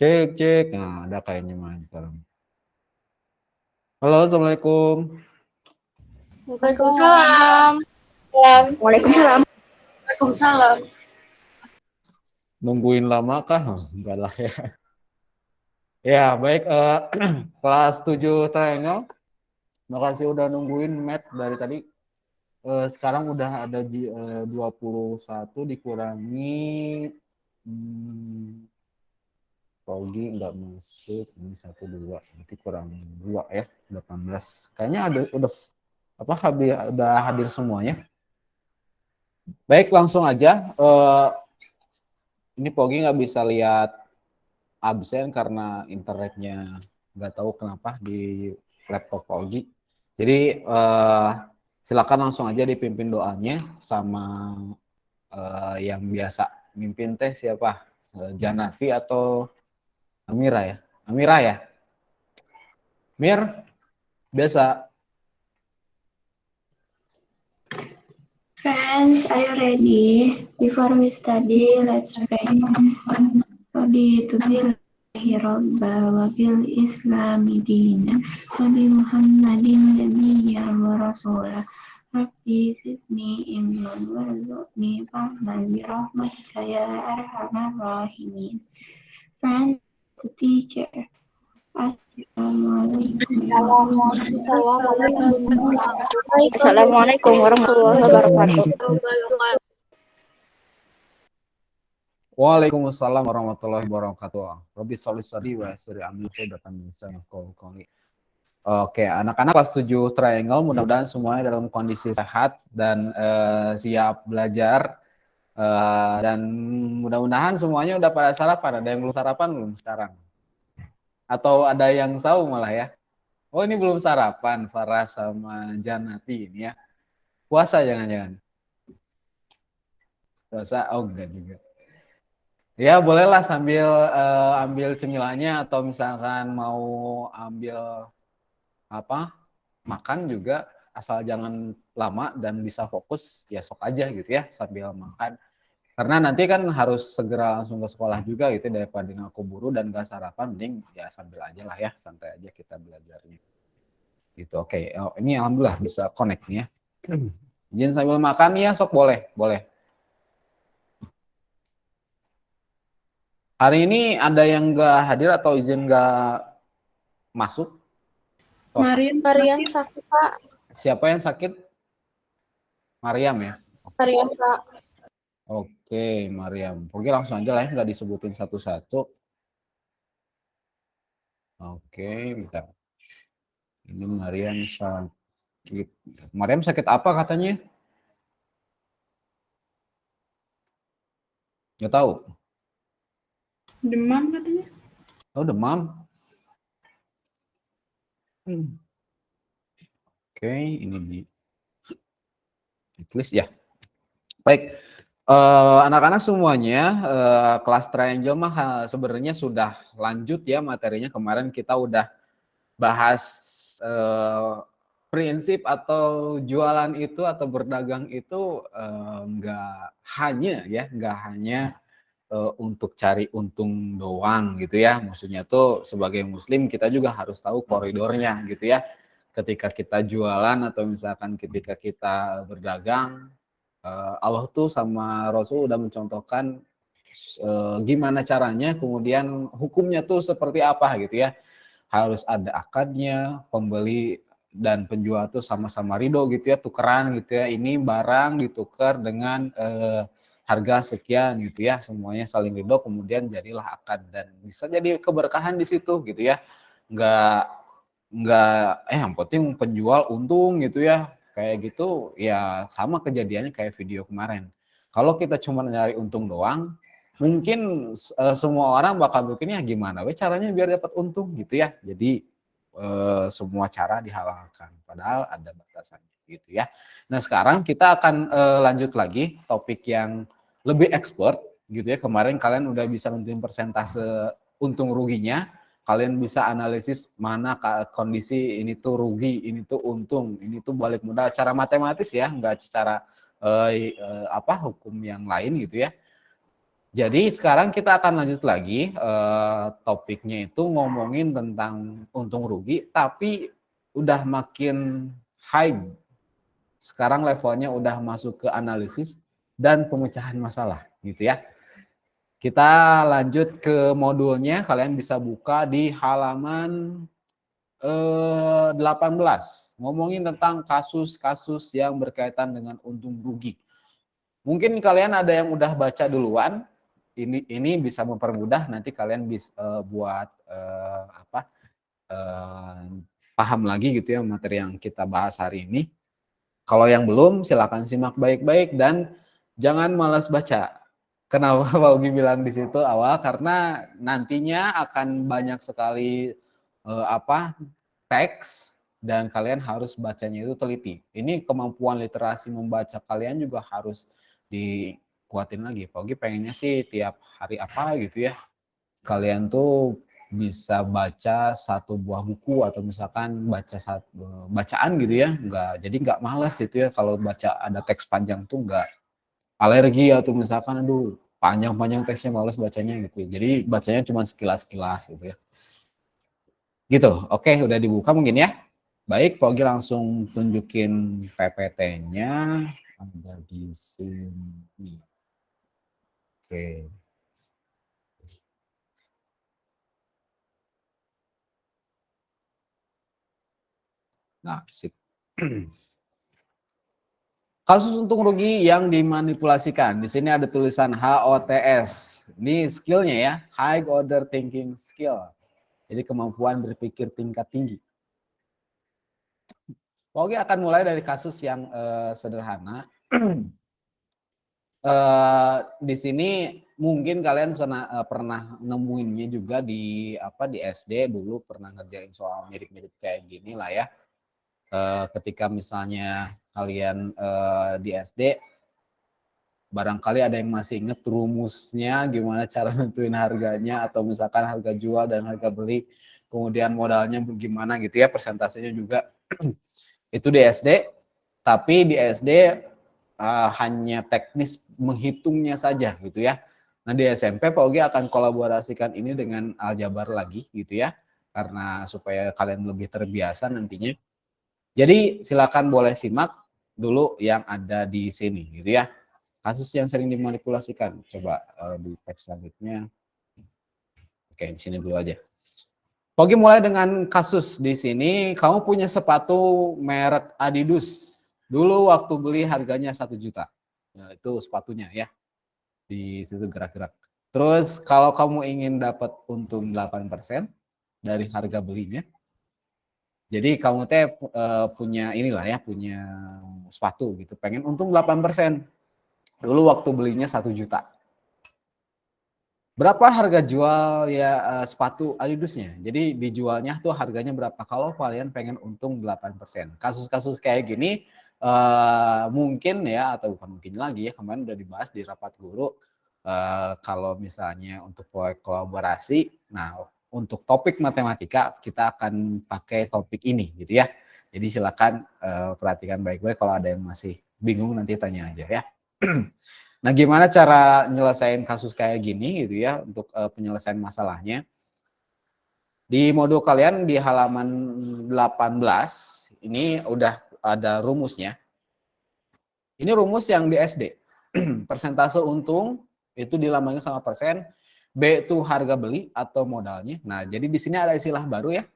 Cek, cek. Nah, ada kayaknya main sekarang. Halo, Assalamualaikum. Waalaikumsalam. Waalaikumsalam. Waalaikumsalam. Nungguin lama kah? Enggak lah ya. Ya, baik. Kelas 7 triangle. Makasih udah nungguin Matt dari tadi. Sekarang udah ada 21 dikurangi Pogi nggak masuk. Ini 1, 2. Nanti kurang 2 ya. 18. Kayaknya udah udah hadir semuanya. Baik, langsung aja. Ini Pogi nggak bisa lihat absen karena internetnya nggak tahu kenapa di laptop Pogi. Jadi silakan langsung aja dipimpin doanya sama yang biasa mimpin teh siapa? Janafi atau Amira ya? Amira ya? Mir, biasa. Friends, are you ready? Before we study, let's pray. Raditu billahi rabba wa bil islami dina wa bi Muhammadin nabiyyan wa rasulah. Rabbi zidni ilman warzuqni fahman bi rahmatika ya arhamar rahimin. Friends, the teacher. Assalamualaikum warahmatullahi wabarakatuh. Waalaikumsalam warahmatullahi wabarakatuh. Rabbi sholli sholli wa yassir amri qudatan min lisani yafqahu qawli. Oke, anak-anak kelas 7 triangle mudah-mudahan semuanya dalam kondisi sehat dan siap belajar. Dan mudah-mudahan semuanya udah pada sarapan. Ada yang belum sarapan belum sekarang? Atau ada yang saum malah ya? Oh, ini belum sarapan, Farah sama Janati ini ya. Puasa jangan-jangan? Puasa? Oh, enggak juga. Ya, bolehlah sambil ambil cemilannya atau misalkan mau ambil apa? Makan juga, asal jangan lama dan bisa fokus, ya sok aja gitu ya sambil makan. Karena nanti kan harus segera langsung ke sekolah juga gitu, daripada aku buru dan gak sarapan, mending ya sambil aja lah ya, santai aja kita belajarnya. Gitu, oke. Oh, ini alhamdulillah bisa connect nih ya. Izin sambil makan ya, sok boleh, boleh. Hari ini ada yang gak hadir atau izin gak masuk? Mariam sakit, Pak. Siapa yang sakit? Mariam ya? Mariam, Pak. Oke, Mariam. Oke, langsung aja lah ya, nggak disebutin satu-satu. Oke, bentar. Ini Mariam sakit. Mariam sakit apa katanya? Nggak tahu. Demam katanya. Oh, demam. Oke, ini di tulis ya. Baik, anak-anak semuanya, kelas triangle mah sebenarnya sudah lanjut ya materinya. Kemarin kita udah bahas prinsip atau jualan itu atau berdagang itu nggak hanya untuk cari untung doang gitu ya. Maksudnya tuh sebagai muslim kita juga harus tahu koridornya gitu ya. Ketika kita jualan atau misalkan ketika kita berdagang, Allah tuh sama Rasul udah mencontohkan gimana caranya, kemudian hukumnya tuh seperti apa gitu ya. Harus ada akadnya, pembeli dan penjual tuh sama-sama ridho gitu ya, tukeran gitu ya. Ini barang ditukar dengan harga sekian gitu ya, semuanya saling ridho, kemudian jadilah akad dan bisa jadi keberkahan di situ gitu ya. Nggak yang penting penjual untung gitu ya, kayak gitu ya. Sama kejadiannya kayak video kemarin. Kalau kita cuma nyari untung doang, mungkin semua orang bakal bikinnya gimana caranya biar dapat untung gitu ya. Jadi semua cara dihalalkan, padahal ada batasannya gitu ya. Nah, sekarang kita akan lanjut lagi topik yang lebih expert gitu ya. Kemarin kalian udah bisa nentuin persentase untung ruginya, kalian bisa analisis mana kondisi ini tuh rugi, ini tuh untung, ini tuh balik modal secara matematis ya, nggak secara hukum yang lain gitu ya. Jadi sekarang kita akan lanjut lagi, topiknya itu ngomongin tentang untung rugi, tapi udah makin high. Sekarang levelnya udah masuk ke analisis dan pemecahan masalah, gitu ya. Kita lanjut ke modulnya, kalian bisa buka di halaman 18. Ngomongin tentang kasus-kasus yang berkaitan dengan untung rugi. Mungkin kalian ada yang udah baca duluan, ini bisa mempermudah nanti kalian bisa buat paham lagi gitu ya materi yang kita bahas hari ini. Kalau yang belum silakan simak baik-baik dan jangan malas baca. Kenapa Pak Ugi bilang di situ awal? Karena nantinya akan banyak sekali teks dan kalian harus bacanya itu teliti. Ini kemampuan literasi membaca kalian juga harus dikuatin lagi. Pak Ugi pengennya sih tiap hari apa gitu ya. Kalian tuh bisa baca satu buah buku atau misalkan baca satu bacaan gitu ya, nggak malas gitu ya kalau baca ada teks panjang tuh nggak alergi atau misalkan aduh panjang-panjang teksnya malas bacanya gitu. Jadi bacanya cuma sekilas-sekilas gitu ya. Gitu. Oke, udah dibuka mungkin ya. Baik, Pogi langsung tunjukin PPT-nya ada di sini. Oke. Nah, sip. Kasus untung rugi yang dimanipulasikan. Di sini ada tulisan HOTS. Ini skillnya ya, High Order Thinking Skill. Jadi kemampuan berpikir tingkat tinggi. Oke, akan mulai dari kasus yang sederhana. Di sini mungkin kalian pernah nemuinnya juga di SD dulu pernah ngerjain soal mirip-mirip kayak gini lah ya. Ketika misalnya kalian di SD, barangkali ada yang masih inget rumusnya gimana cara nentuin harganya atau misalkan harga jual dan harga beli, kemudian modalnya bagaimana gitu ya, persentasenya juga. Itu di SD, tapi di SD hanya teknis menghitungnya saja gitu ya. Nah di SMP Pak Ogi akan kolaborasikan ini dengan aljabar lagi gitu ya, karena supaya kalian lebih terbiasa nantinya. Jadi silakan boleh simak dulu yang ada di sini gitu ya. Kasus yang sering dimanipulasikan. Coba di teks selanjutnya. Oke, di sini dulu aja. Oke, mulai dengan kasus di sini. Kamu punya sepatu merek Adidas. Dulu waktu beli harganya 1 juta. Nah, itu sepatunya ya. Di situ gerak-gerak. Terus kalau kamu ingin dapat untung 8% dari harga belinya, jadi kamu teh punya inilah ya, punya sepatu gitu, pengen untung 8%. Dulu waktu belinya 1 juta. Berapa harga jual ya sepatu Adidasnya? Jadi dijualnya tuh harganya berapa kalau kalian pengen untung 8%. Kasus-kasus kayak gini mungkin ya, atau bukan mungkin lagi ya, kemarin udah dibahas di rapat guru. Kalau misalnya untuk proyek kolaborasi, nah untuk topik matematika kita akan pakai topik ini gitu ya. Jadi silakan perhatikan baik-baik, kalau ada yang masih bingung nanti tanya aja ya. Nah, gimana cara nyelesain kasus kayak gini gitu ya untuk penyelesaian masalahnya? Di modul kalian di halaman 18 ini udah ada rumusnya. Ini rumus yang di SD. Persentase untung itu dilambangin sama persen, B itu harga beli atau modalnya. Nah, jadi di sini ada istilah baru ya.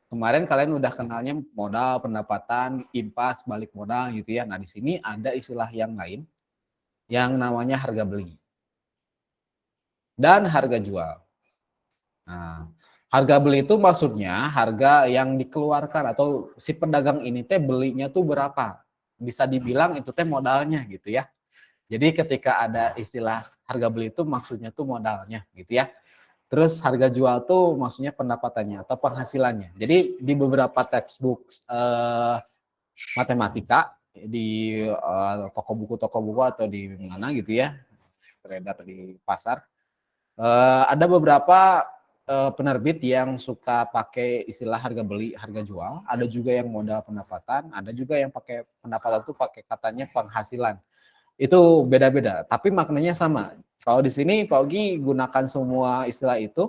Kemarin kalian udah kenalnya modal, pendapatan, impas, balik modal gitu ya. Nah, di sini ada istilah yang lain yang namanya harga beli dan harga jual. Nah, harga beli itu maksudnya harga yang dikeluarkan atau si pedagang ini teh belinya tuh berapa. Bisa dibilang itu teh modalnya gitu ya. Jadi ketika ada istilah harga beli itu maksudnya tuh modalnya gitu ya. Terus harga jual tuh maksudnya pendapatannya atau penghasilannya. Jadi di beberapa textbook matematika di toko buku atau di mana gitu ya, beredar di pasar, ada beberapa penerbit yang suka pakai istilah harga beli, harga jual. Ada juga yang modal pendapatan, ada juga yang pakai pendapatan itu pakai katanya penghasilan. Itu beda-beda, tapi maknanya sama. Kalau di sini Pak Ogi gunakan semua istilah itu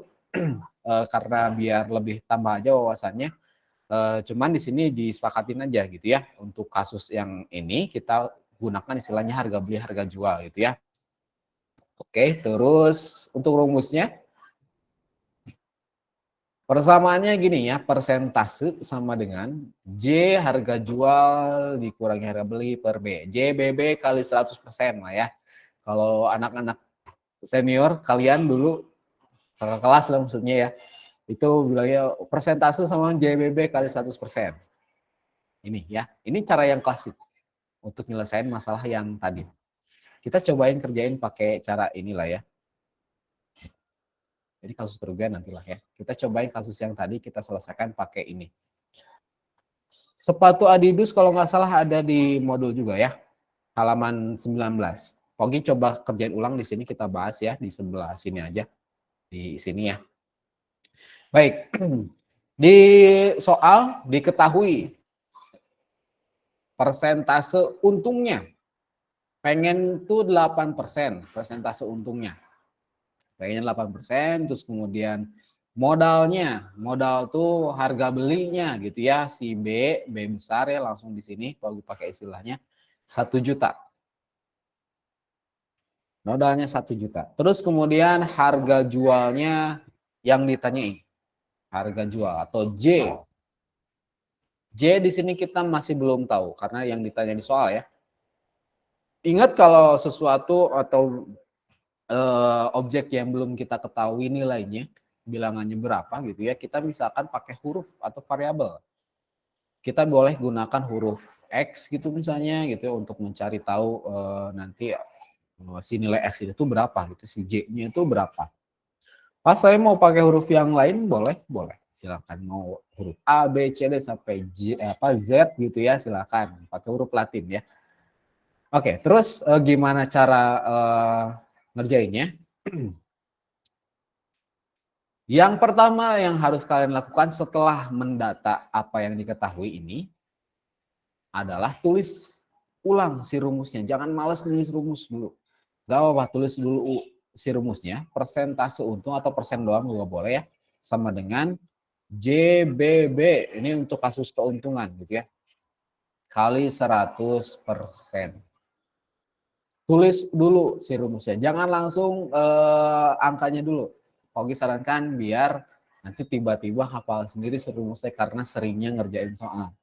karena biar lebih tambah aja wawasannya. Cuman di sini disepakatin aja gitu ya. Untuk kasus yang ini kita gunakan istilahnya harga beli, harga jual gitu ya. Oke, terus untuk rumusnya persamaannya gini ya, persentase sama dengan J harga jual dikurangi harga beli per B. JBB kali 100% lah ya. Kalau anak-anak senior kalian dulu kakak kelas lah maksudnya ya, itu bilangnya persentase sama JBB kali 100%. Ini ya, ini cara yang klasik untuk nyelesain masalah yang tadi. Kita cobain kerjain pakai cara inilah ya. Jadi kasus kerugian nantilah ya. Kita cobain kasus yang tadi kita selesaikan pakai ini. Sepatu Adidas kalau nggak salah ada di modul juga ya. Halaman 19. Pogi coba kerjain ulang di sini kita bahas ya di sebelah sini aja. Di sini ya. Baik. Di soal diketahui persentase untungnya. Pengen tuh 8% persentase untungnya. Pengen 8%, terus kemudian modalnya, modal tuh harga belinya gitu ya, si B besar ya langsung di sini kalau pakai istilahnya 1 juta. Modalnya 1 juta. Terus kemudian harga jualnya yang ditanyain. Harga jual atau J. J di sini kita masih belum tahu karena yang ditanya di soal ya. Ingat kalau sesuatu atau objek yang belum kita ketahui nilainya, bilangannya berapa gitu ya, kita misalkan pakai huruf atau variabel. Kita boleh gunakan huruf X gitu misalnya gitu ya, untuk mencari tahu nanti si nilai X itu berapa gitu, si J-nya itu berapa. Pas saya mau pakai huruf yang lain boleh, boleh. Silakan mau huruf A, B, C, D sampai Z gitu ya, silakan pakai huruf Latin ya. Oke, terus gimana cara ngerjainnya? Yang pertama yang harus kalian lakukan setelah mendata apa yang diketahui ini adalah tulis ulang si rumusnya. Jangan males nulis rumus dulu. Gak apa-apa, tulis dulu si rumusnya. Persentase untung atau persen doang juga boleh ya. Sama dengan JBB. Ini untuk kasus keuntungan gitu ya. Kali 100%. Tulis dulu si rumusnya. Jangan langsung angkanya dulu. Ogi sarankan biar nanti tiba-tiba hafal sendiri si rumusnya karena seringnya ngerjain soal.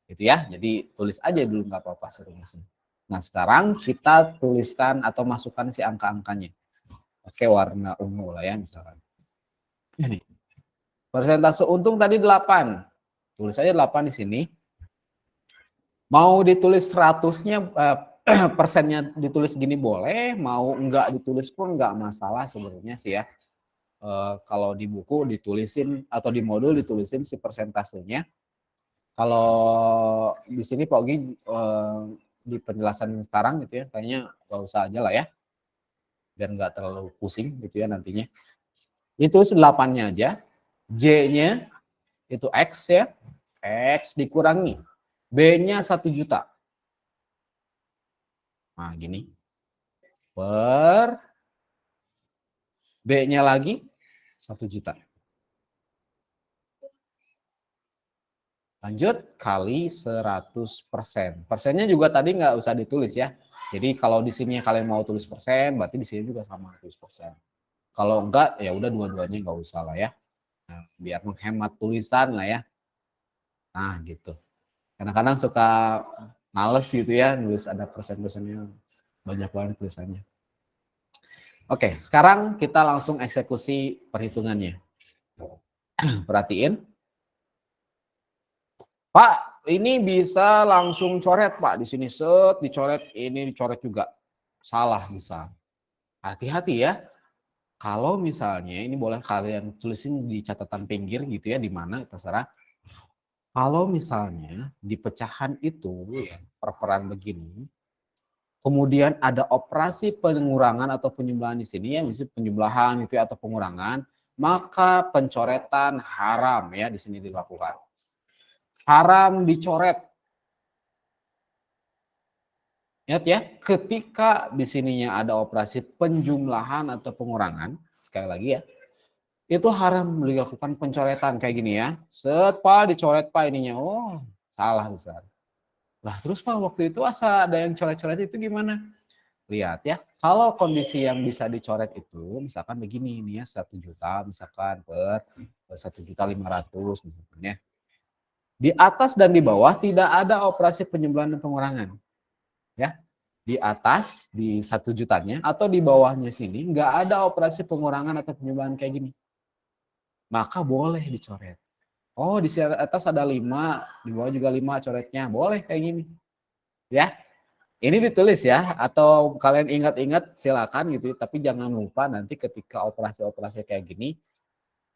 Gitu ya. Jadi tulis aja dulu nggak apa-apa si rumusnya. Nah sekarang kita tuliskan atau masukkan si angka-angkanya. Pakai warna ungu lah ya misalkan. Ini. Persentase untung tadi 8. Tulis aja 8 di sini. Mau ditulis 100-nya persennya ditulis gini boleh, mau enggak ditulis pun enggak masalah sebenarnya sih ya. Kalau di buku ditulisin atau di modul ditulisin si persentasenya. Kalau di sini Pak Ogi di penjelasan sekarang gitu ya, kayaknya nggak usah aja lah ya, biar nggak terlalu pusing gitu ya nantinya. Itu 8-nya aja, J-nya itu X ya, X dikurangi, B-nya 1 juta. Nah gini, per B-nya lagi 1 juta. Lanjut kali 100%. Persennya juga tadi nggak usah ditulis ya. Jadi kalau di sini kalian mau tulis persen, berarti di sini juga sama tulis persen. Kalau enggak, ya udah dua-duanya nggak usah lah ya. Nah, biar menghemat tulisan lah ya. Nah gitu. Kadang-kadang suka males gitu ya, nulis ada persen-persennya. Banyak banget tulisannya. Oke, sekarang kita langsung eksekusi perhitungannya. Perhatiin. Pak, ini bisa langsung coret, Pak. Di sini set, dicoret, ini dicoret juga. Salah bisa. Hati-hati ya. Kalau misalnya, ini boleh kalian tulisin di catatan pinggir gitu ya, di mana terserah. Kalau misalnya di pecahan itu, ya, per-peran begini, kemudian ada operasi pengurangan atau penjumlahan di sini ya, misalnya penjumlahan itu atau pengurangan, maka pencoretan haram ya di sini dilakukan. Haram dicoret. Ingat ya, ketika di sininya ada operasi penjumlahan atau pengurangan, sekali lagi ya, itu haram dilakukan pencoretan kayak gini ya. Set Pak, dicoret Pak ininya. Oh, salah besar. Lah terus Pak, waktu itu asa ada yang coret-coret itu gimana? Lihat ya, kalau kondisi yang bisa dicoret itu, misalkan begini ini ya, 1 juta misalkan per 1.500.000 misalkan ya. Di atas dan di bawah tidak ada operasi penjumlahan dan pengurangan. Ya, di atas di 1 jutanya atau di bawahnya sini nggak ada operasi pengurangan atau penjumlahan kayak gini, maka boleh dicoret. Oh, di atas ada 5, di bawah juga 5 coretnya, boleh kayak gini. Ya, ini ditulis ya, atau kalian ingat-ingat silakan gitu, tapi jangan lupa nanti ketika operasi-operasi kayak gini,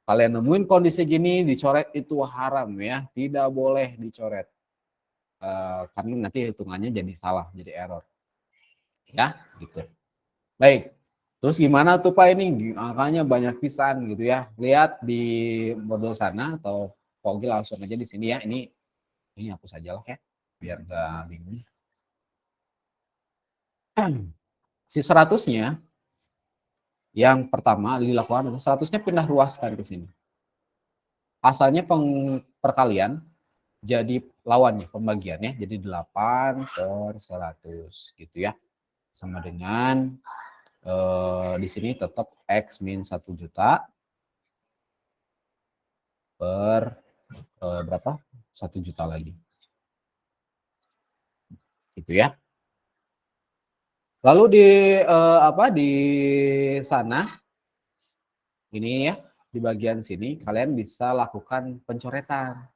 kalian nemuin kondisi gini, dicoret itu haram ya, tidak boleh dicoret. Karena nanti hitungannya jadi salah, jadi error. Ya, gitu. Baik. Terus gimana tuh Pak ini? Angkanya banyak pisan gitu ya. Lihat di modul sana atau Pogi langsung aja di sini ya. Ini hapus aja lah ya, biar nggak bingung. Si 100-nya yang pertama dilakukan adalah 100-nya pindah ruaskan ke sini. Asalnya perkalian jadi lawannya pembagiannya jadi 8/100 gitu ya. Sama dengan di sini tetap X min 1 juta per berapa? 1 juta lagi. Gitu ya. Lalu di sana ini ya, di bagian sini kalian bisa lakukan pencoretan.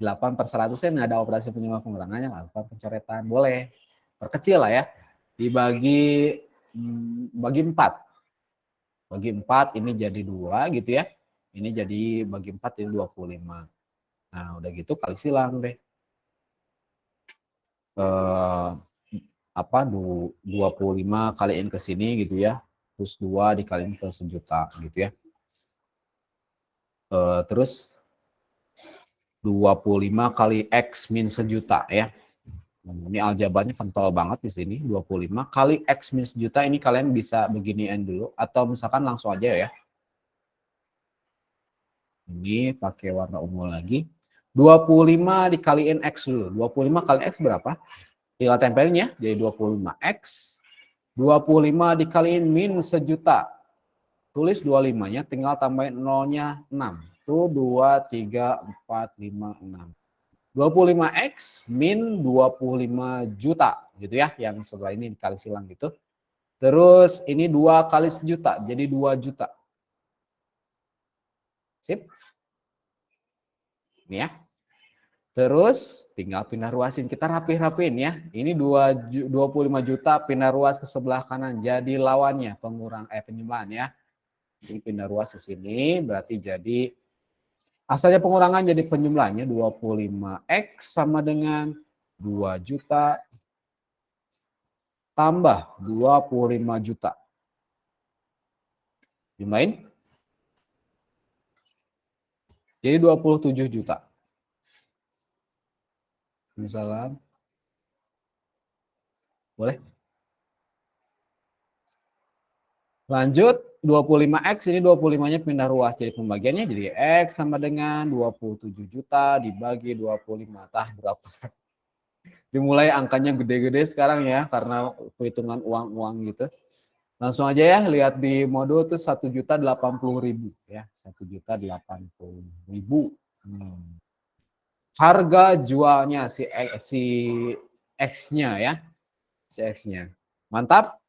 8/100 nggak ada operasi penjumlahan pengurangannya, lakukan pencoretan. Boleh. Perkecil lah ya. Dibagi bagi 4. Bagi 4 ini jadi 2 gitu ya. Ini jadi bagi 4 jadi 25. Nah, udah gitu kali silang deh. 25 kaliin ke sini gitu ya. Terus 2 dikaliin ke 1 juta gitu ya. Terus 25 kali X min 1 juta ya. Ini aljabarnya kental banget di sini. 25 kali X min 1 juta ini kalian bisa beginian dulu. Atau misalkan langsung aja ya. Ini pakai warna ungu lagi. 25 dikaliin X dulu. 25 kali X berapa? Tinggal tempelin ya. Jadi 25X. 25 dikaliin min 1 juta. Tulis 25-nya, tinggal tambahin nolnya 6. Tuh 2, 3, 4, 5, 6. 25X min 25 juta. Gitu ya. Yang sebelah ini dikali silang gitu. Terus ini 2 kali 1 juta. Jadi 2 juta. Sip. Ini ya. Terus tinggal pindah ruasin. Kita rapih-rapiin ya. Ini 25 juta pindah ruas ke sebelah kanan. Jadi lawannya penjumlahan ya. Ini pindah ruas ke sini. Berarti jadi asalnya pengurangan jadi penjumlahannya 25X sama dengan 2 juta tambah 25 juta. Jumlahin. Jadi 27 juta. Misalnya. Boleh? Lanjut, 25X ini 25-nya pindah ruas. Jadi pembagiannya jadi X sama dengan 27 juta dibagi 25. Tah berapa? Dimulai angkanya gede-gede sekarang ya, karena perhitungan uang-uang gitu. Langsung aja ya, lihat di modul tuh 1.080.000 ya. 1.080.000. Harga jualnya si X-nya ya. Si X-nya. Mantap.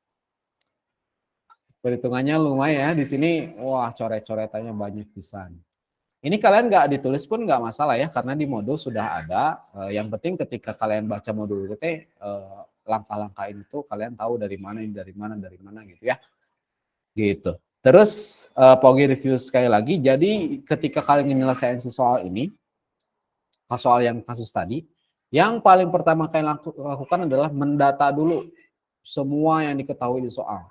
Perhitungannya lumayan ya. Di sini wah coret-coretannya banyak pisan. Ini kalian nggak ditulis pun nggak masalah ya, karena di modul sudah ada. Yang penting ketika kalian baca modul itu langkah-langkah ini tuh kalian tahu dari mana gitu ya. Gitu. Terus Pogi review sekali lagi. Jadi ketika kalian menyelesaikan soal ini, soal yang kasus tadi, yang paling pertama kalian lakukan adalah mendata dulu semua yang diketahui di soal.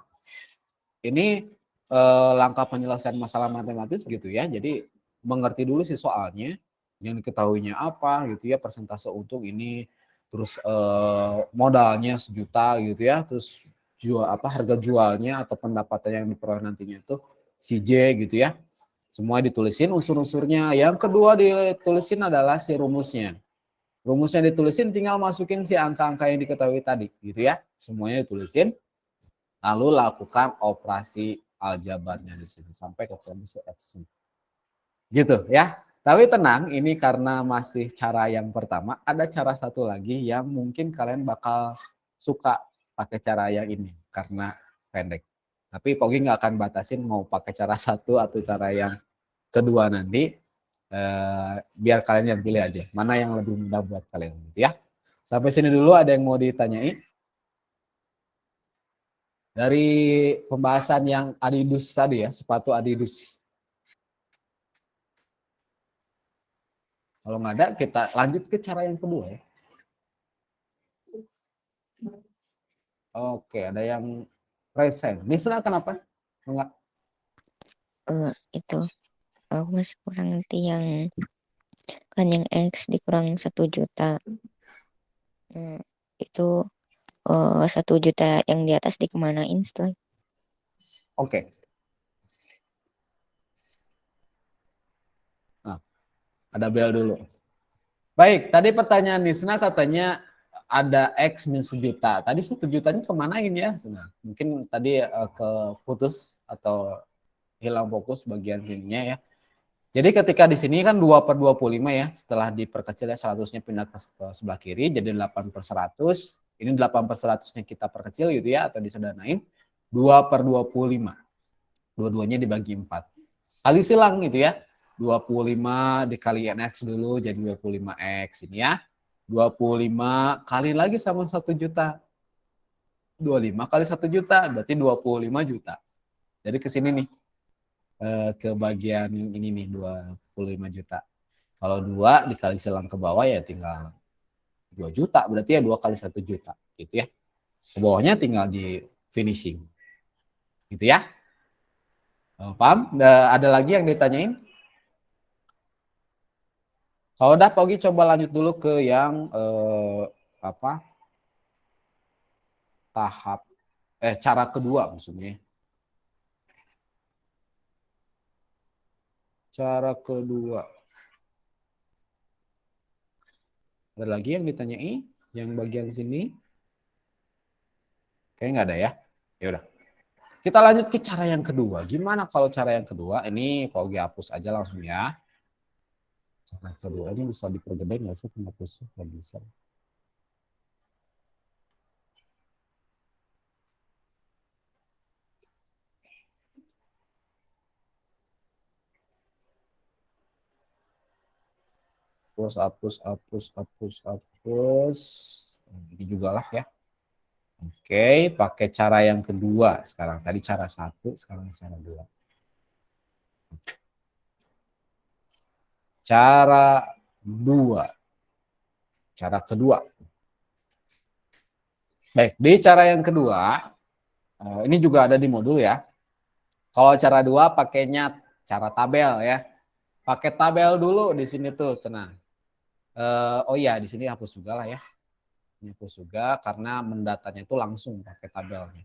Ini langkah penyelesaian masalah matematis gitu ya. Jadi mengerti dulu sih soalnya, yang diketahuinya apa gitu ya, persentase untung ini terus modalnya 1 juta gitu ya, terus harga jualnya atau pendapatan yang diperoleh nantinya itu si J gitu ya. Semua ditulisin unsur-unsurnya. Yang kedua ditulisin adalah si rumusnya. Rumusnya ditulisin, tinggal masukin si angka-angka yang diketahui tadi gitu ya. Semuanya ditulisin. Lalu lakukan operasi aljabarnya di sini sampai ke kondisi X. Gitu ya. Tapi tenang, ini karena masih cara yang pertama, ada cara satu lagi yang mungkin kalian bakal suka pakai cara yang ini karena pendek. Tapi Pogi nggak akan batasin mau pakai cara satu atau cara yang kedua nanti. Biar kalian yang pilih aja, mana yang lebih mudah buat kalian gitu ya. Sampai sini dulu, ada yang mau ditanyai? Dari pembahasan yang Adidas tadi ya, sepatu Adidas. Kalau nggak ada, kita lanjut ke cara yang kedua ya. Oke, ada yang present. Nisna kenapa? Enggak. Itu aku masih kurang ngerti yang kan yang X dikurang 1 juta. Nah, itu 1 juta yang di atas dikemanain setelah? Oke. Nah, ada bel dulu. Baik, tadi pertanyaan Nisna katanya ada X min 1 juta. Tadi 1 jutanya kemanain ya? Nah, mungkin tadi keputus atau hilang fokus bagian sininya ya. Jadi ketika di sini kan 2/25 ya, setelah diperkecil ya 100-nya pindah ke sebelah kiri jadi 8/100. Ini 8/100-nya kita perkecil gitu ya, atau disederhanain 2/25. Dua-duanya dibagi 4. Kali silang gitu ya. 25 dikali NX dulu jadi 25X ini ya. 25 kali lagi sama 1 juta. 25 kali 1 juta berarti 25 juta. Jadi ke sini nih. Ke bagian ini nih 25 juta. Kalau 2 dikali silang ke bawah ya tinggal 2 juta, berarti ya 2 kali 1 juta gitu ya. Ke bawahnya tinggal di finishing. Gitu ya. Paham? Ada lagi yang ditanyain? Kalau udah Pogi coba lanjut dulu ke yang tahap cara kedua maksudnya. Cara kedua. Ada lagi yang ditanyai? Yang bagian sini? Kayaknya nggak ada ya. Ya udah. Kita lanjut ke cara yang kedua. Gimana kalau cara yang kedua? Ini Pogi hapus aja langsung ya. Cara kedua ini bisa dipergede nggak sih penghapusnya? Nggak bisa. Hapus. Ini juga lah ya. Oke, pakai cara yang kedua sekarang. Tadi cara 1, sekarang cara 2. Cara 2. Cara kedua. Baik, di cara yang kedua, ini juga ada di modul ya. Kalau cara 2 pakainya cara tabel ya. Pakai tabel dulu di sini tuh, cenah. Oh iya, di sini hapus juga lah ya. Ini hapus juga karena mendatanya itu langsung pakai tabelnya.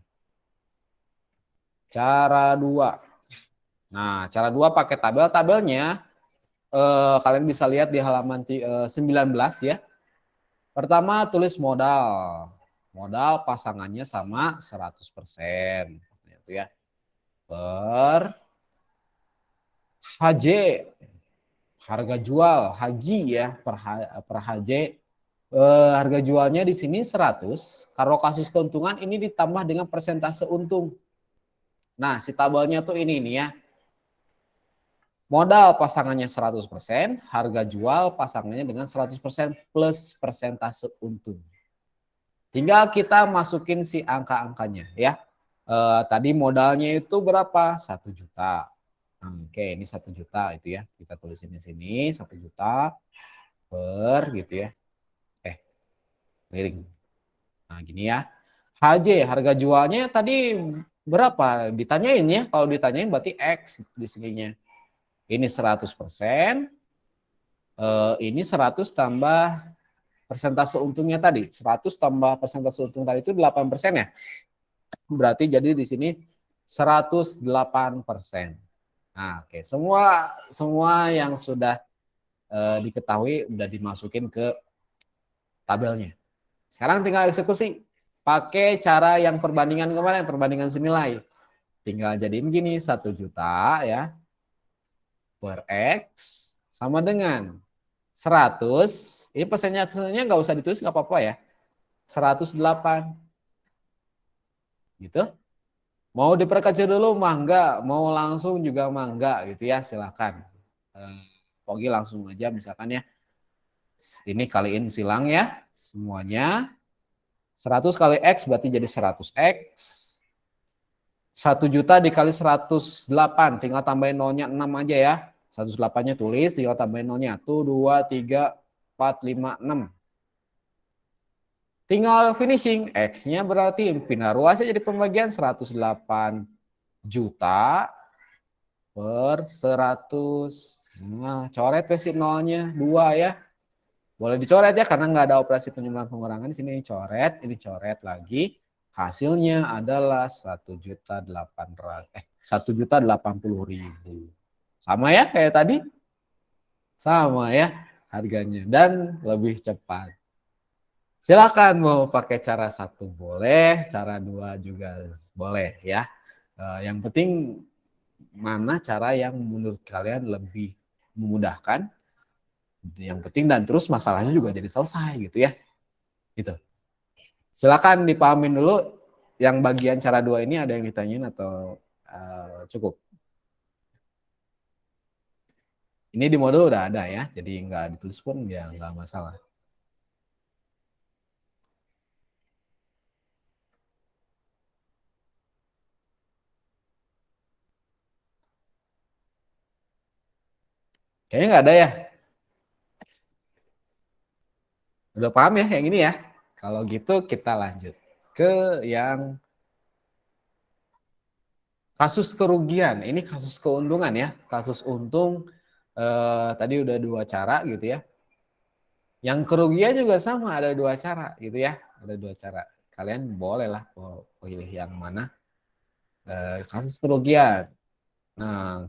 Cara 2. Nah, cara 2 pakai tabel. Tabelnya kalian bisa lihat di halaman 19 ya. Pertama tulis modal. Modal pasangannya sama 100%. Itu ya. Per HJ. Harga jual, haji ya, per HJ. Harga jualnya di sini 100. Kalau kasus keuntungan ini ditambah dengan persentase untung. Nah, si tabelnya tuh ini nih ya. Modal pasangannya 100%, harga jual pasangannya dengan 100% plus persentase untung. Tinggal kita masukin si angka-angkanya ya. Tadi modalnya itu berapa? 1 juta. Oke, ini 1 juta itu ya. Kita tulisin di sini 1 juta per gitu ya. Miring. Nah, gini ya. HJ, harga jualnya tadi berapa? Ditanyain ya. Kalau ditanyain berarti X di sininya. Ini 100%. Ini 100 tambah persentase untungnya tadi. 100 tambah persentase untung tadi itu 8% ya. Berarti jadi di sini 108%. Nah, oke. Semua yang sudah diketahui udah dimasukin ke tabelnya. Sekarang tinggal eksekusi. Pakai cara yang perbandingan kemarin, perbandingan senilai. Tinggal jadiin gini, 1 juta ya per X sama dengan 100. Ini persentasenya nggak usah ditulis, nggak apa-apa ya. 108. Gitu. Mau diperkecil dulu mah enggak, mau langsung juga mah enggak gitu ya, silakan. Pogi langsung aja misalkan ya. Ini kaliin silang ya semuanya. 100 kali X berarti jadi 100X. 1 juta dikali 108, tinggal tambahin nolnya 6 aja ya. 108-nya tulis, tinggal tambahin nolnya. 1, 2, 3, 4, 5, 6. Tinggal finishing. X-nya berarti pindah ruasnya jadi pembagian 108 juta per 100. Nah, coret versi nolnya 2 ya. Boleh dicoret ya karena nggak ada operasi penjumlahan pengurangan di sini. Coret, ini coret lagi. Hasilnya adalah 1.800.000. Sama ya kayak tadi? Sama ya harganya dan lebih cepat. Silakan mau pakai cara 1 boleh, cara 2 juga boleh ya. Yang penting mana cara yang menurut kalian lebih memudahkan. Yang penting dan terus masalahnya juga jadi selesai gitu ya. Gitu. Silakan dipahamin dulu yang bagian cara 2 ini, ada yang ditanyain atau cukup? Ini di modul udah ada ya, jadi nggak ditulis pun ya nggak masalah. Kayaknya nggak ada ya. Udah paham ya yang ini ya? Kalau gitu kita lanjut ke yang kasus kerugian. Ini kasus keuntungan ya. Kasus untung tadi udah 2 cara gitu ya. Yang kerugian juga sama, ada 2 cara gitu ya. Ada 2 cara. Kalian bolehlah pilih yang mana. Kasus kerugian. Nah,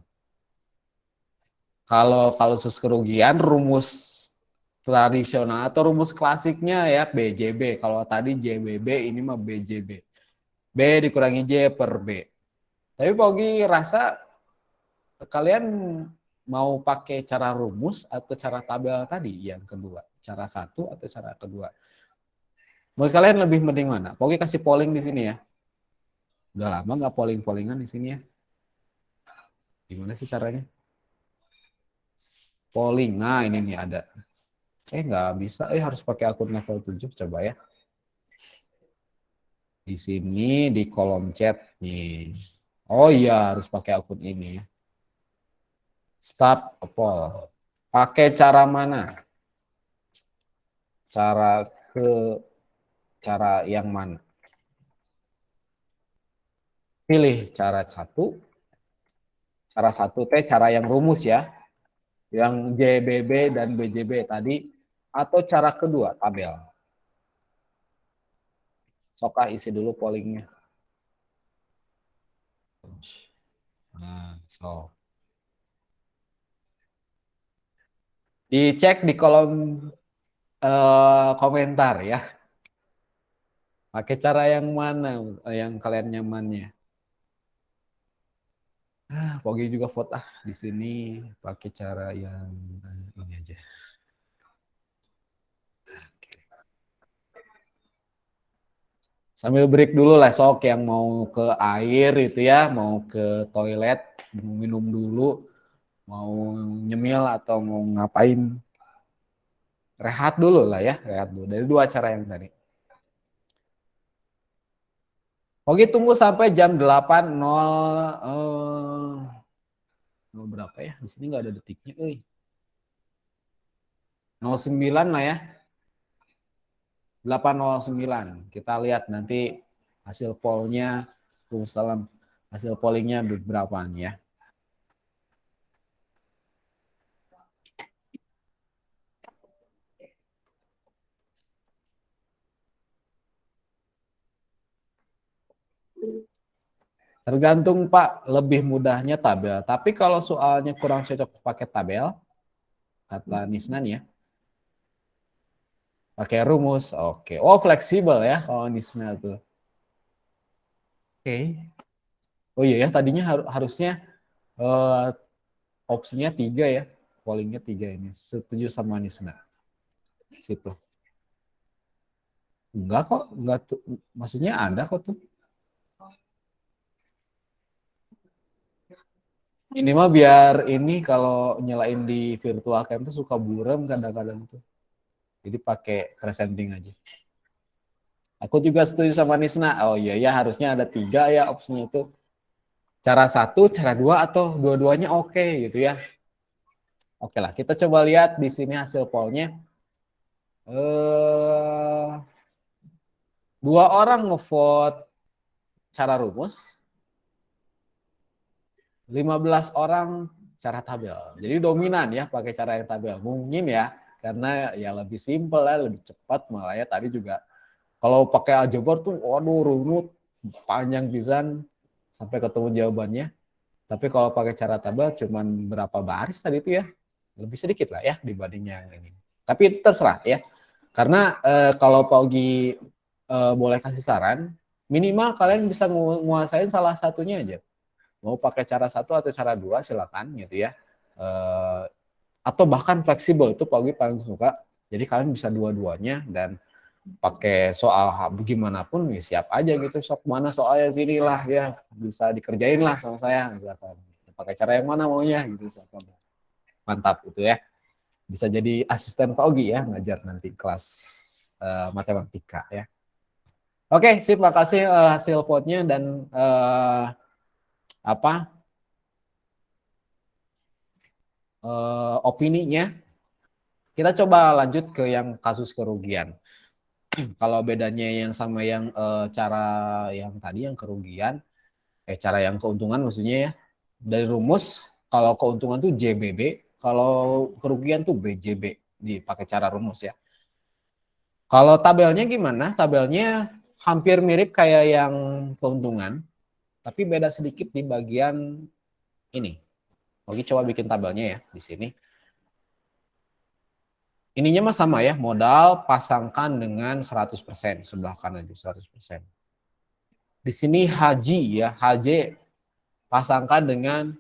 kalau kasus kerugian rumus tradisional atau rumus klasiknya ya BJB. Kalau tadi JBB, ini mah BJB. B dikurangi J per B. Tapi Pogi rasa kalian mau pakai cara rumus atau cara tabel tadi yang kedua? Cara 1 atau cara kedua? Menurut kalian lebih mending mana? Pogi kasih polling di sini ya. Udah lama nggak polling-pollingan di sini ya. Gimana sih caranya? Polling. Nah, ini nih ada. Nggak bisa. Harus pakai akun level 7. Coba ya. Di sini di kolom chat nih. Oh iya, harus pakai akun ini. Start a poll. Pakai cara mana? Cara yang mana? Pilih cara 1. Cara 1 teh cara yang rumus ya. Yang JBB dan BJB tadi. Atau cara kedua, tabel. Sokah isi dulu pollingnya. Nah, dicek di kolom komentar ya. Pakai cara yang mana yang kalian nyamannya. Pogi juga vote di sini pakai cara yang ini aja. Sambil break dulu lah sok yang mau ke air itu ya, mau ke toilet, minum dulu, mau nyemil atau mau ngapain. Rehat dulu lah ya, rehat dulu. Dari 2 cara yang tadi. Oke, tunggu sampai jam 8.0 berapa ya? Di sini nggak ada detiknya, 09 lah ya. 8.09. Kita lihat nanti hasil pollnya, hasil pollingnya berapa nih ya. Tergantung Pak, lebih mudahnya tabel. Tapi kalau soalnya kurang cocok pakai tabel, kata Nisna nih ya, pakai rumus. Oke. Oh, fleksibel ya kalau Nisna tuh. Oke. Oh iya ya, tadinya harusnya opsinya 3 ya. Pollingnya 3 ini. Setuju sama Nisna. Sip loh. Enggak kok, enggak tuh. Maksudnya ada kok tuh. Ini mah biar ini kalau nyalain di virtual cam tuh suka buram kadang-kadang tuh. Jadi pakai presenting aja. Aku juga setuju sama Nisna. Oh iya ya, harusnya ada 3 ya opsinya itu. Cara 1, cara 2 atau dua-duanya oke gitu ya. Oke lah, kita coba lihat di sini hasil pollnya. 2 orang ngevote cara rumus, 15 orang cara tabel. Jadi dominan ya pakai cara yang tabel. Mungkin ya, karena ya lebih simpel ya, lebih cepat malah ya. Tadi juga kalau pakai aljabar tuh, waduh runut, panjang pisan sampai ketemu jawabannya. Tapi kalau pakai cara tabel cuman berapa baris tadi itu ya, lebih sedikit lah ya dibanding yang ini. Tapi itu terserah ya. Karena kalau Pak Ogi boleh kasih saran, minimal kalian bisa nguasain salah satunya aja. Mau pakai cara 1 atau cara 2 silakan gitu ya. Atau bahkan fleksibel, itu Pak Ogi paling suka. Jadi kalian bisa dua-duanya dan pakai soal gimana pun ya siap aja gitu. Sok mana soalnya sini lah ya, bisa dikerjain lah sama saya misalkan. Pakai cara yang mana maunya gitu misalkan. Mantap gitu ya. Bisa jadi asisten Pak Ogi ya ngajar nanti kelas matematika ya. Oke, sip, makasih hasil vote-nya dan opininya. Kita coba lanjut ke yang kasus kerugian. Kalau bedanya yang sama yang cara yang tadi yang kerugian, cara yang keuntungan maksudnya ya, dari rumus kalau keuntungan tuh JBB, kalau kerugian tuh BJB, dipakai cara rumus ya. Kalau tabelnya gimana? Tabelnya hampir mirip kayak yang keuntungan, tapi beda sedikit di bagian ini. Oke, coba bikin tabelnya ya di sini. Ininya mah sama ya, modal pasangkan dengan 100%, sebelah kanan itu 100%. Di sini haji ya, HJ pasangkan dengan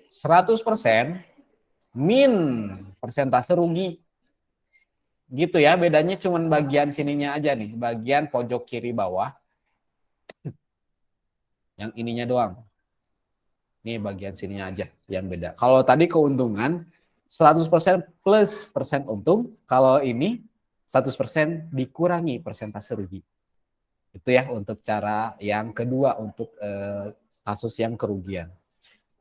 100% min persentase rugi. Gitu ya, bedanya cuma bagian sininya aja nih, bagian pojok kiri bawah. Yang ininya doang. Ini bagian sininya aja yang beda. Kalau tadi keuntungan 100% plus persen untung, kalau ini 100% dikurangi persentase rugi. Itu ya untuk cara yang kedua untuk kasus yang kerugian.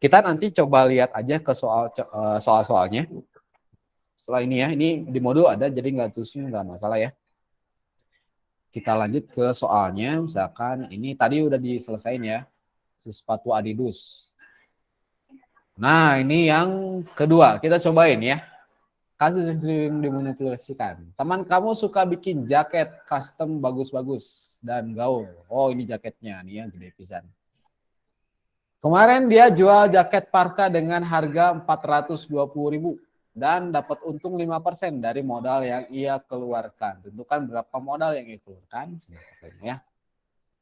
Kita nanti coba lihat aja ke soal-soalnya. Setelah ini ya, ini di modul ada jadi nggak masalah ya. Kita lanjut ke soalnya, misalkan ini tadi udah diselesain ya, si sepatu Adidas. Nah, ini yang kedua. Kita cobain ya. Kasus yang sering dimanipulasikan. Teman kamu suka bikin jaket custom bagus-bagus dan gaul. Oh, ini jaketnya nih yang gede pisan. Kemarin dia jual jaket parka dengan harga 420.000 dan dapat untung 5% dari modal yang ia keluarkan. Tentukan berapa modal yang ia keluarkan. Ya.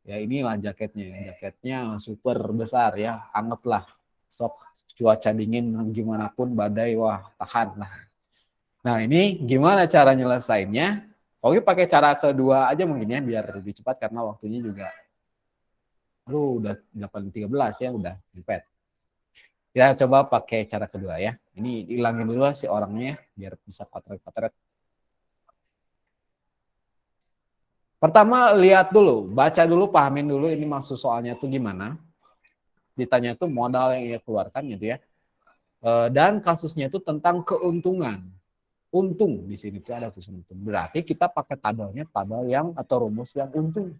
Ya inilah jaketnya. Jaketnya super besar ya. Anggaplah. Sok cuaca dingin gimana pun badai wah tahan lah. Nah ini gimana cara nyelesainnya? Oke pakai cara kedua aja mungkin ya biar lebih cepat karena waktunya juga udah 8.13 ya udah dipet. Ya coba pakai cara kedua ya. Ini hilangin dulu si orangnya biar bisa potret-potret. Pertama lihat dulu, baca dulu, pahamin dulu ini maksud soalnya tuh gimana. Ditanya tuh modal yang ia keluarkan gitu ya. Dan kasusnya itu tentang keuntungan. Untung di sini tuh ada khusus untung. Berarti kita pakai tabel yang atau rumus yang untung.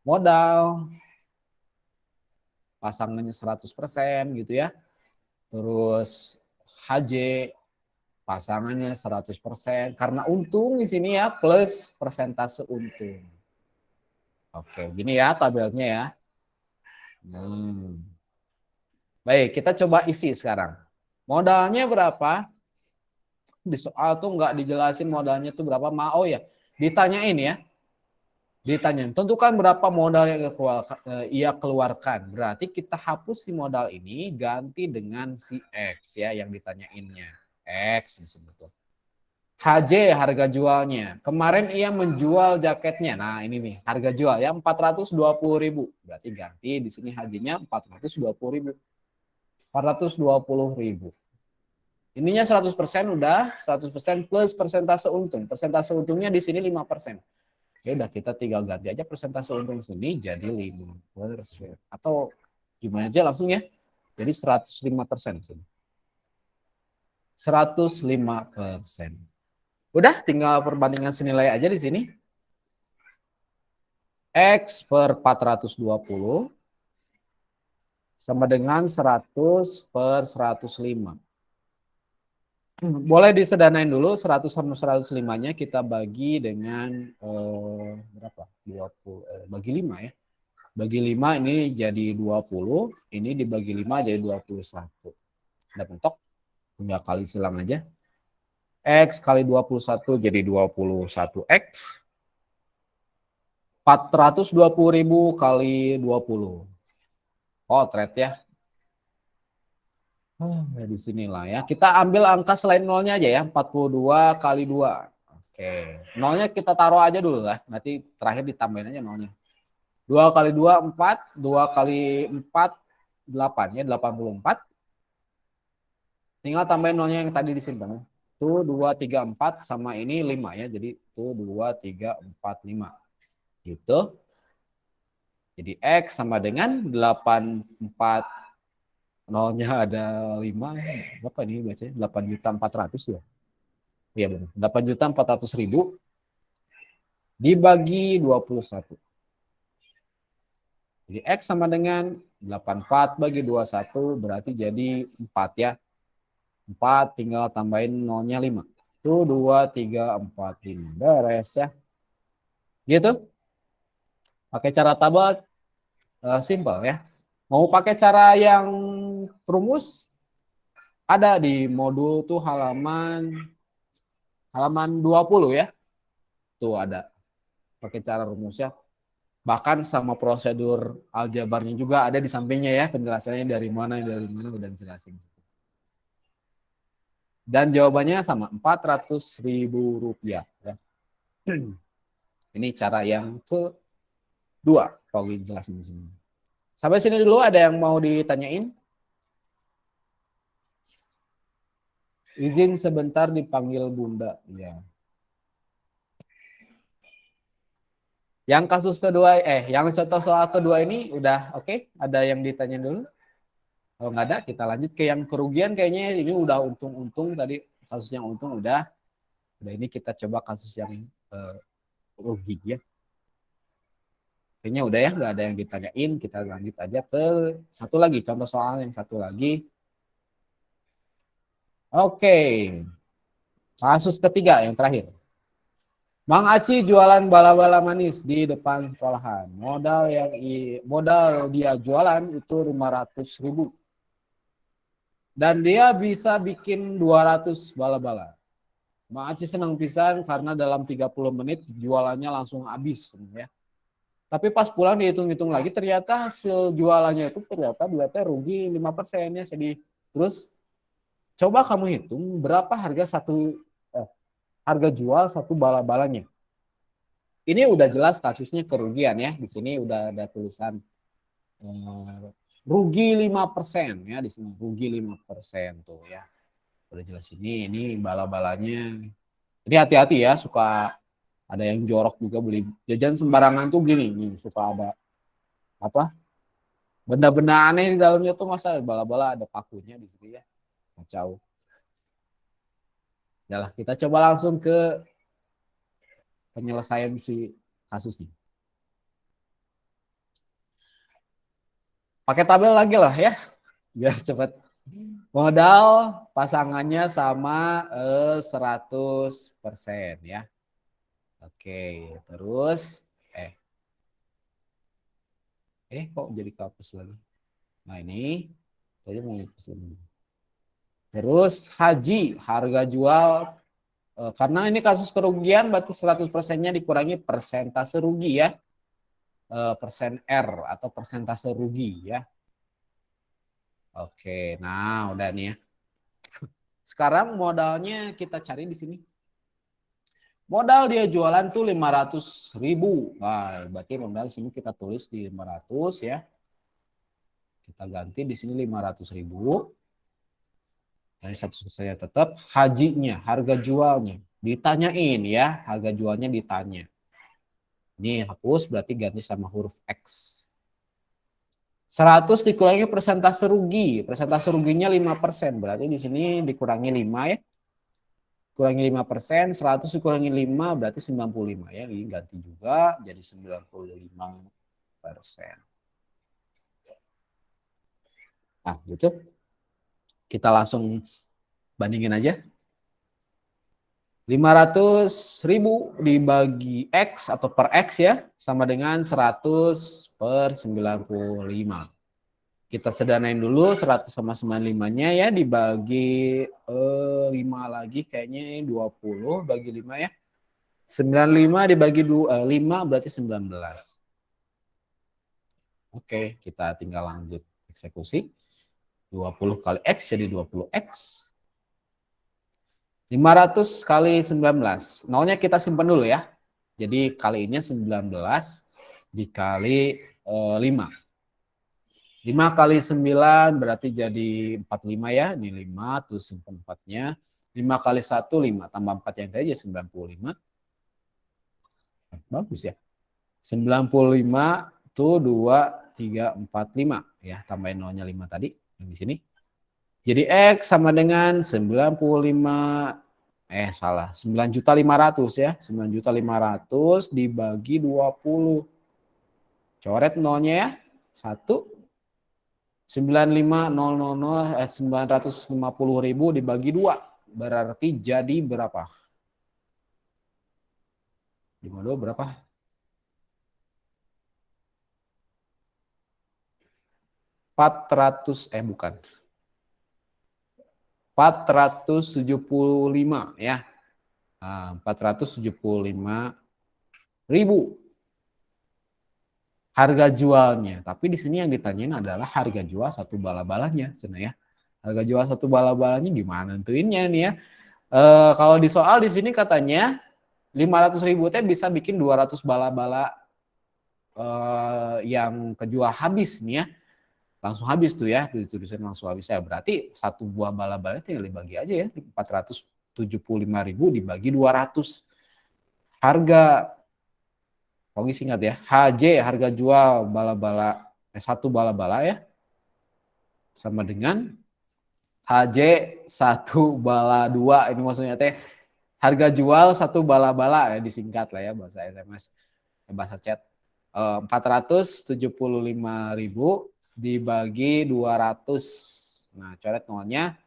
Modal pasangannya 100% gitu ya. Terus HJ pasangannya 100% karena untung di sini ya plus persentase untung. Oke, gini ya tabelnya ya. Baik, kita coba isi sekarang. Modalnya berapa? Di soal tuh nggak dijelasin modalnya tuh berapa. Oh ya, ditanyain ya. Ditanyain, tentukan berapa modal yang ia keluarkan. Berarti kita hapus si modal ini, ganti dengan si X ya yang ditanyainnya. X disebut. HJ harga jualnya. Kemarin ia menjual jaketnya. Nah ini nih harga jual ya 420.000. Berarti ganti di sini HJ-nya 420.000. 420.000. Ininya 100% udah 100% plus persentase untung. Persentase untungnya di sini 5%. Ya udah kita tinggal ganti aja persentase untung sini jadi 5%. Atau gimana aja langsung ya. Jadi 105%. 105%. Udah tinggal perbandingan senilai aja di sini. X per 420 sama dengan 100 per 105. Boleh disederhanain dulu 100 sama 105-nya kita bagi dengan berapa? 20 bagi 5 ya. Bagi 5 ini jadi 20, ini dibagi 5 jadi 21. Udah mentok. Tinggal kali silang aja. X kali 21 jadi 21X. 420.000 kali 20. Potret ya. Ya di sinilah ya. Kita ambil angka selain nolnya aja ya. 42 kali 2. Oke. Nolnya kita taruh aja dulu lah. Nanti terakhir ditambahin aja nolnya. 2 kali 2, 4. 2 kali 4, 8 ya. 84. Tinggal tambahin nolnya yang tadi disimpan. Tuh 2, 3, 4 sama ini 5 ya. Jadi tuh 2, 3, 4, 5. Gitu. Jadi X sama dengan 84. Nolnya ada 5 ya. Berapa ini bacanya? 8.400.000 ya. Iya benar. 8.400.000 dibagi 21. Jadi X sama dengan 84 bagi 21 berarti jadi 4 ya. 4 tinggal tambahin nolnya 5. Itu 2, 3, 4, 5. Beres ya. Gitu. Pakai cara tabel simpel ya. Mau pakai cara yang rumus ada di modul tuh halaman 20 ya. Tuh ada. Pakai cara rumusnya. Bahkan sama prosedur aljabarnya juga ada di sampingnya ya. Penjelasannya dari mana udah jelasin. Dan jawabannya sama 400.000 rupiah. Ya. Ini cara yang kedua. Kalau jelasin di sini. Sampai sini dulu ada yang mau ditanyain? Izin sebentar dipanggil Bunda. Ya. Yang kasus kedua, yang contoh soal kedua ini udah oke? Ada yang ditanya dulu? Kalau nggak ada, kita lanjut ke yang kerugian. Kayaknya ini udah untung-untung tadi kasus yang untung udah. Udah ini kita coba kasus yang rugi ya. Kayaknya udah ya, nggak ada yang ditanyain. Kita lanjut aja ke satu lagi, contoh soal yang satu lagi. Oke, kasus ketiga yang terakhir. Mang Aci jualan bala-bala manis di depan sekolahan. Modal dia jualan itu 500.000. Dan dia bisa bikin 200 bala-bala. Mang Aci senang pisan karena dalam 30 menit jualannya langsung habis ya. Tapi pas pulang dihitung-hitung lagi ternyata hasil jualannya itu ternyata dia rugi 5% ya sedih. Terus coba kamu hitung berapa harga jual satu bala-balanya. Ini udah jelas kasusnya kerugian ya. Di sini udah ada tulisan rugi 5% ya di sini. Rugi 5% tuh ya. Udah jelas ini bala-balanya. Jadi hati-hati ya, suka ada yang jorok juga beli jajan sembarangan tuh gini, nih, suka ada apa? Benda-benda aneh di dalamnya tuh masa bala-bala ada pakunya di sini ya. Kacau. Yalah, kita coba langsung ke penyelesaian si kasus ini. Pakai tabel lagi lah ya, biar cepat. Modal pasangannya sama 100% ya. Oke, terus Kok jadi kehapus lagi? Nah ini, saya mau hapus ini. Terus haji, harga jual, karena ini kasus kerugian berarti 100%-nya dikurangi persentase rugi ya. Persen R atau persentase rugi ya. Oke, nah udah nih ya. Sekarang modalnya kita cari di sini. Modal dia jualan tuh 500.000. Nah, berarti modal sini kita tulis di 500 ya. Kita ganti di sini 500.000. Dari satu saya tetap hajinya, harga jualnya ditanyain ya, harga jualnya ditanya. Ini hapus berarti ganti sama huruf X. 100 dikurangi persentase rugi. Persentase ruginya 5%. Berarti di sini dikurangi 5 ya. Kurangi 5%, 100 dikurangi 5 berarti 95 ya. Ini ganti juga jadi 95%. Nah, gitu. Kita langsung bandingin aja. 500.000 dibagi X atau per X ya, sama dengan 100 per 95. Kita sederhanain dulu 100 sama 95-nya ya, dibagi 5 lagi kayaknya 20 bagi 5 ya. 95 dibagi 5 berarti 19. Oke, kita tinggal lanjut eksekusi. 20 kali X jadi 20X. 500 kali 19. Nolnya kita simpan dulu ya. Jadi kaliinnya 19 dikali 5. 5 kali 9 berarti jadi 45 ya. Ini 5 terus simpan 4-nya. 5 kali 1 5 tambah 4 yang tadi jadi 95. Bagus ya. 95 tuh 2 3 4 5 ya, tambahin nolnya 5 tadi yang di sini. Jadi X sama dengan 9.500.000 ya. 9.500.000 dibagi 20. Coret nolnya ya. 1. 950.000 dibagi 2. Berarti jadi berapa? 52 berapa? 400 bukan. 475 ya. Nah, 475.000 harga jualnya. Tapi di sini yang ditanyain adalah harga jual satu bala-balanya, ya. Harga jual satu bala-balanya gimana nentuinnya nih ya? Kalau di soal di sini katanya 500.000 teh bisa bikin 200 bala-bala yang kejual habis nih ya. Langsung habis tuh ya, tulisan langsung habis ya. Berarti satu buah bala-bala tinggal dibagi aja ya, 475.000 dibagi 200. Harga, pokoknya ingat ya, HJ harga jual bala-bala, satu bala-bala ya, sama dengan HJ satu bala 2, ini maksudnya teh harga jual satu bala-bala ya, disingkat lah ya bahasa SMS, bahasa chat. 475.000 dibagi 200. Nah, coret nolnya.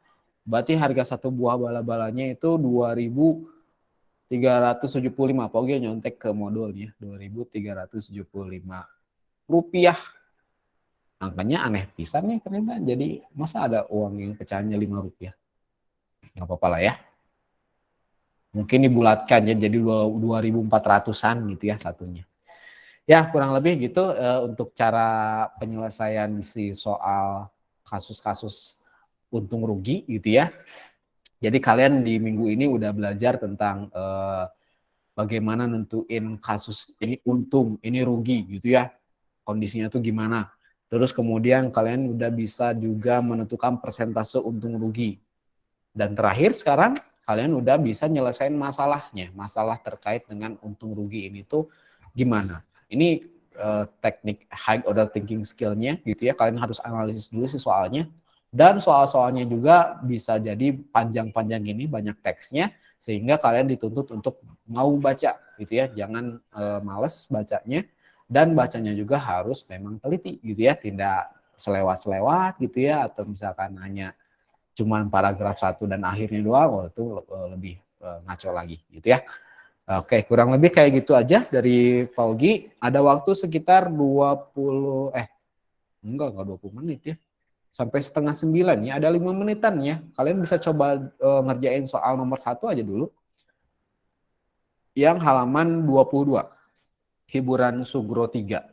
Berarti harga satu buah bala-balanya itu 2.375. Pokoknya nyontek ke modulnya. 2.375 rupiah. Angkanya aneh pisan nih ternyata. Jadi masa ada uang yang pecahannya 5 rupiah? Nggak apa-apa lah ya. Mungkin dibulatkan ya jadi 2.400-an gitu ya satunya. Ya, kurang lebih gitu untuk cara penyelesaian si soal kasus-kasus untung rugi gitu ya. Jadi kalian di minggu ini udah belajar tentang bagaimana nentuin kasus ini untung, ini rugi gitu ya. Kondisinya tuh gimana. Terus kemudian kalian udah bisa juga menentukan persentase untung rugi. Dan terakhir sekarang kalian udah bisa nyelesain masalahnya. Masalah terkait dengan untung rugi ini tuh gimana. Ini teknik high order thinking skill-nya gitu ya. Kalian harus analisis dulu sih soalnya. Dan soal-soalnya juga bisa jadi panjang-panjang ini, banyak teksnya. Sehingga kalian dituntut untuk mau baca gitu ya. Jangan males bacanya. Dan bacanya juga harus memang teliti gitu ya. Tidak selewat-selewat gitu ya. Atau misalkan hanya cuman paragraf 1 dan akhirnya doang. Itu lebih ngaco lagi gitu ya. Oke, kurang lebih kayak gitu aja dari Paugi. Ada waktu sekitar Enggak 20 menit ya. Sampai setengah 9 ya, ada 5 menitan ya. Kalian bisa coba ngerjain soal nomor 1 aja dulu. Yang halaman 22. Hiburan Sugro 3.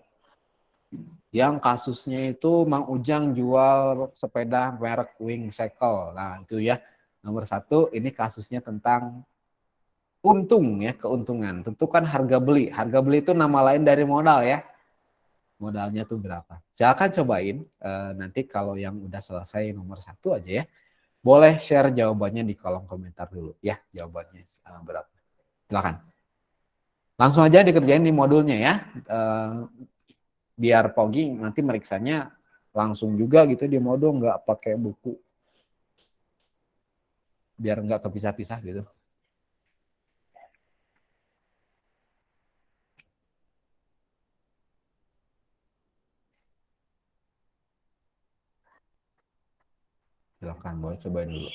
Yang kasusnya itu Mang Ujang jual sepeda merek Wing Cycle. Nah, itu ya. Nomor 1 ini kasusnya tentang untung ya, keuntungan. Tentukan harga beli. Harga beli itu nama lain dari modal ya. Modalnya tuh berapa? Silakan cobain. Nanti kalau yang udah selesai nomor 1 aja ya, boleh share jawabannya di kolom komentar dulu ya, jawabannya berapa. Silakan. Langsung aja dikerjain di modulnya ya. Biar Pogi nanti meriksanya langsung juga gitu di modul, nggak pakai buku. Biar nggak kepisah-pisah gitu. Silakan, boleh cobain dulu.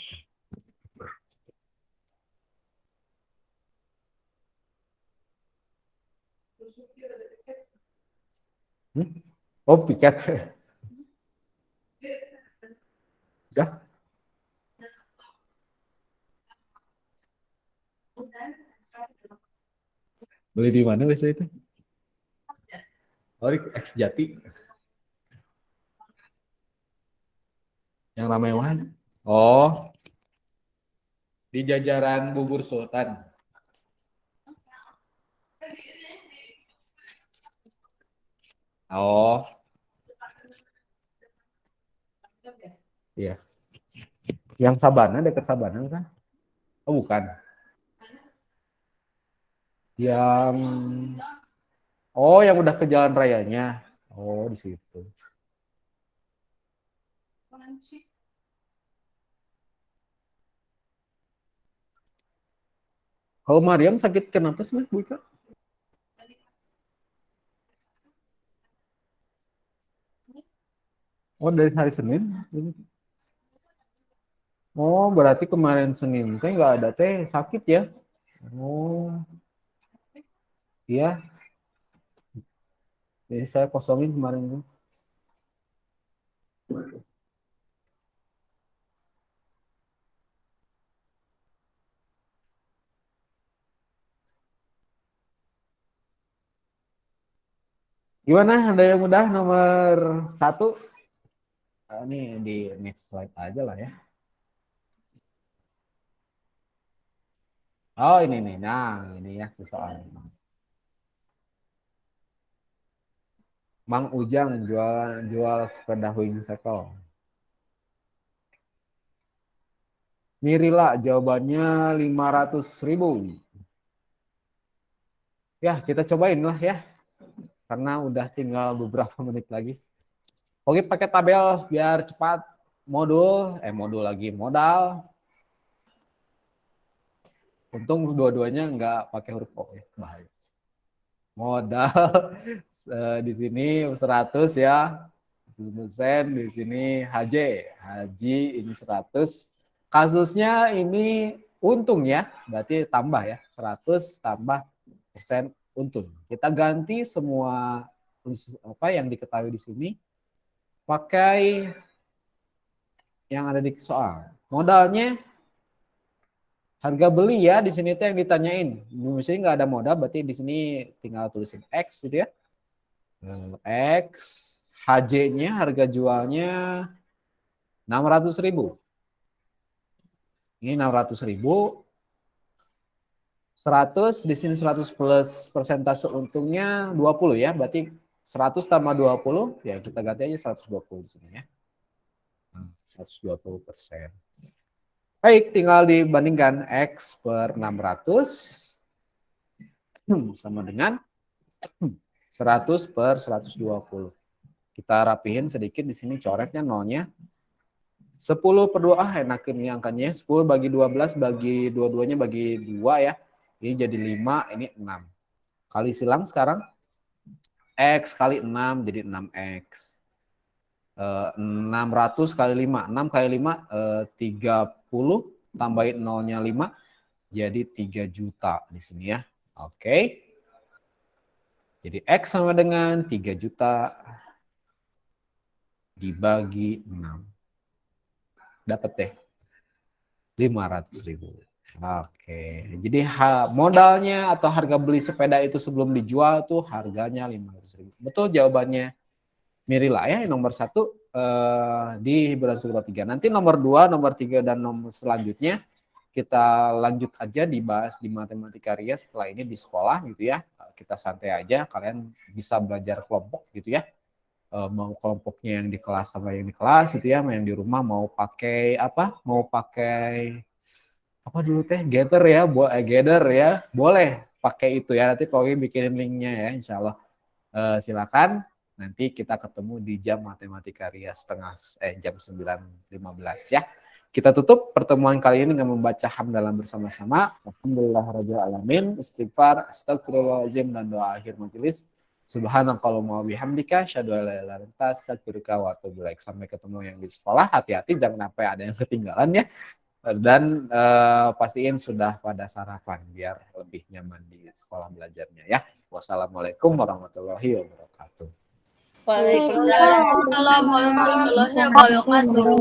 Oh, piket. Ya. Beli di mana biasa itu? Oh, di X Jati. Yang ramai mana? Oh, di jajaran Bubur Sultan. Oh, iya. Yang Sabana, dekat Sabana kan? Oh, bukan. Yang yang udah ke jalan rayanya. Oh, di situ. Kalau Mariam sakit kenapa sih, Bu Ika? Oh, dari hari Senin. Oh, berarti kemarin Senin teh nggak ada teh sakit ya? Oh, iya. Jadi saya kosongin kemarin itu. Gimana? Ada yang udah nomor 1? Ini di next slide aja lah ya. Oh, ini nih. Nah, ini ya soal. Mang Ujang jual sepeda Wing Cycle. Mirila jawabannya 500.000. Ya, kita cobain lah ya. Karena udah tinggal beberapa menit lagi. Oke, pakai tabel biar cepat. Modul lagi modal. Untung dua-duanya nggak pakai huruf O ya, bahaya. Modal di sini 100 ya. 100%, di sini Haji ini 100. Kasusnya ini untung ya, berarti tambah ya, 100 tambah persen untung. Kita ganti semua apa yang diketahui di sini pakai yang ada di soal. Modalnya harga beli ya, di sini tuh yang ditanyain. Di sini nggak ada modal, berarti di sini tinggal tulisin X gitu ya. X, HJ-nya harga jualnya 600.000. Ini 600.000. 100 di sini 100 plus persentase untungnya 20 ya, berarti 100 tambah 20 ya, kita ganti aja 120 di sini ya. 120%. Baik, tinggal dibandingkan X per 600 sama dengan 100 per 120. Kita rapihin sedikit di sini, coretnya nolnya. 10 per 2, enakin ini angkanya. 10 bagi 12 bagi dua-duanya bagi 2 ya. Ini jadi 5, ini 6. Kali silang sekarang. X kali 6 jadi 6X. 600 kali 5. 6 kali 5, 30. Tambahin nolnya 5. Jadi 3 juta di sini ya. Oke. Jadi X sama dengan 3 juta. dibagi 6. Dapat deh 500.000. Oke, jadi modalnya atau harga beli sepeda itu sebelum dijual tuh harganya 500.000. Betul jawabannya Mirila ya, nomor 1 di hiburan surga 3. Nanti nomor 2, nomor 3 dan nomor selanjutnya kita lanjut aja dibahas di matematika ria setelah ini di sekolah gitu ya. Kita santai aja, kalian bisa belajar kelompok gitu ya. Mau kelompoknya yang di kelas sama yang di kelas gitu ya, yang di rumah mau pakai apa? Mau pakai apa dulu teh? Gather ya, Gather ya. Boleh pakai itu ya. Nanti pokoknya bikinin linknya ya, insya Allah. Silakan. Nanti kita ketemu di jam matematika ria jam 9.15 ya. Kita tutup pertemuan kali ini dengan membaca hamdalah bersama-sama. Alhamdulillahirabbil alamin. Istighfar, astagfirullahaladzim, dan doa akhir majelis. Subhanakallahumma wa bihamdika asyhadu an la ilaha illa anta astaghfiruka wa atubu ilaik. Sampai ketemu yang di sekolah. Hati-hati jangan sampai ada yang ketinggalan ya. Dan pastiin sudah pada sarapan biar lebih nyaman di sekolah belajarnya ya. Wassalamualaikum warahmatullahi wabarakatuh. Waalaikumsalam warahmatullahi wabarakatuh.